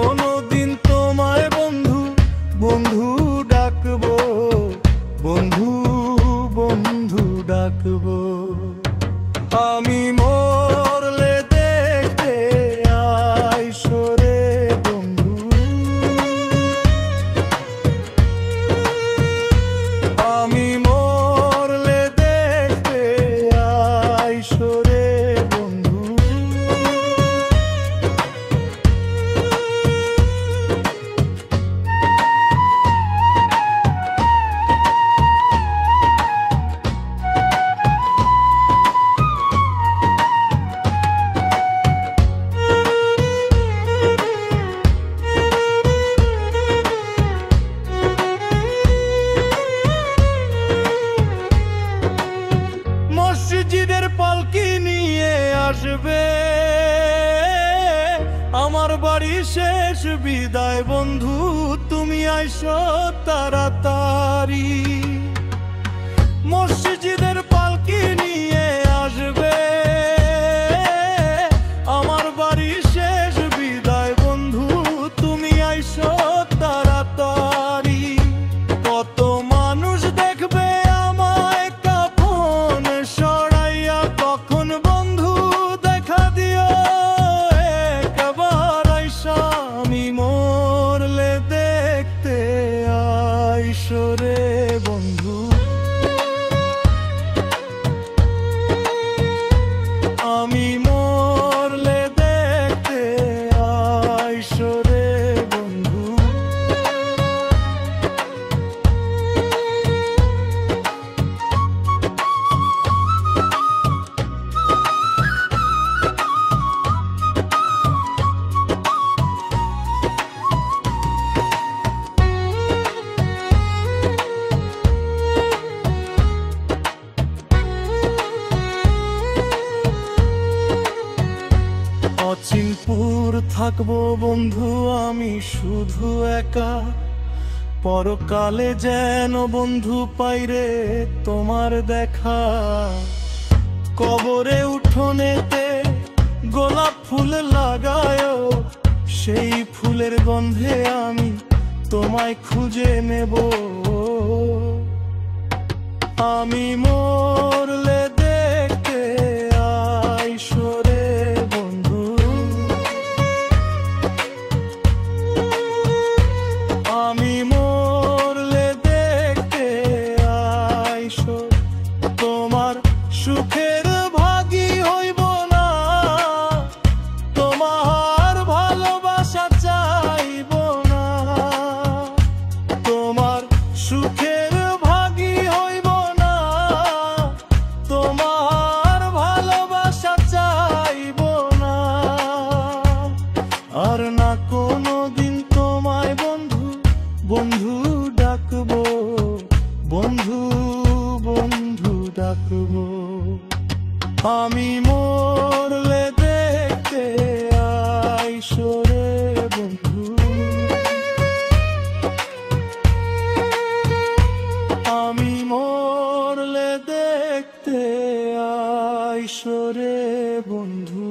কোনোদিন তোমায় বন্ধু বন্ধু ডাকবো, বন্ধু বন্ধু ডাকবো। আমি মরলে দেখতে আইসো রে বন্ধু, আমি মরলে দেখতে আইসো রে বন্ধু। মসজিদের পালকি নিয়ে আসবে আমার বাড়ি, শেষ বিদায় বন্ধু তুমি আইসো তাড়াতাড়ি। মসজিদের পালকি নিয়ে আসবে আমার বাড়ি, শেষ বিদায় বন্ধু তুমি আইসো তাড়াতাড়ি। কত মানুষ দেখবে আমায় কাফন সরাইয়া, কখন বন্ধু দেখা দিও একবার আইসা। আমি মরলে দেখতে আইসো রে বন্ধু, আমি মরলে দেখতে আইসো রে বন্ধু। অচিনপুর থাকবো বন্ধু আমি শুধু একা, পরকালে যেন বন্ধু পাইরে তোমার দেখা। কবরে উঠোনেতে গোলাপ ফুল লাগায়, সেই ফুলের গন্ধে আমি তোমায় খুঁজে নেব। আমি মরলে দেখতে আইসো রে বন্ধু, আমি মরলে দেখতে আইসো। তোমার সুখের ভাগী হইব না, তোমার ভালোবাসা চাইব না। তোমার সুখের ভাগী হইব না, তোমার ভালোবাসা চাইব না। আর না কোনোদিন তোমায় বন্ধু বন্ধু ডাকবো, বন্ধু বন্ধু ডাকবো। আমি মরলে দেখতে আইসো রে বন্ধু, আমি মরলে দেখতে আইসো রে বন্ধু।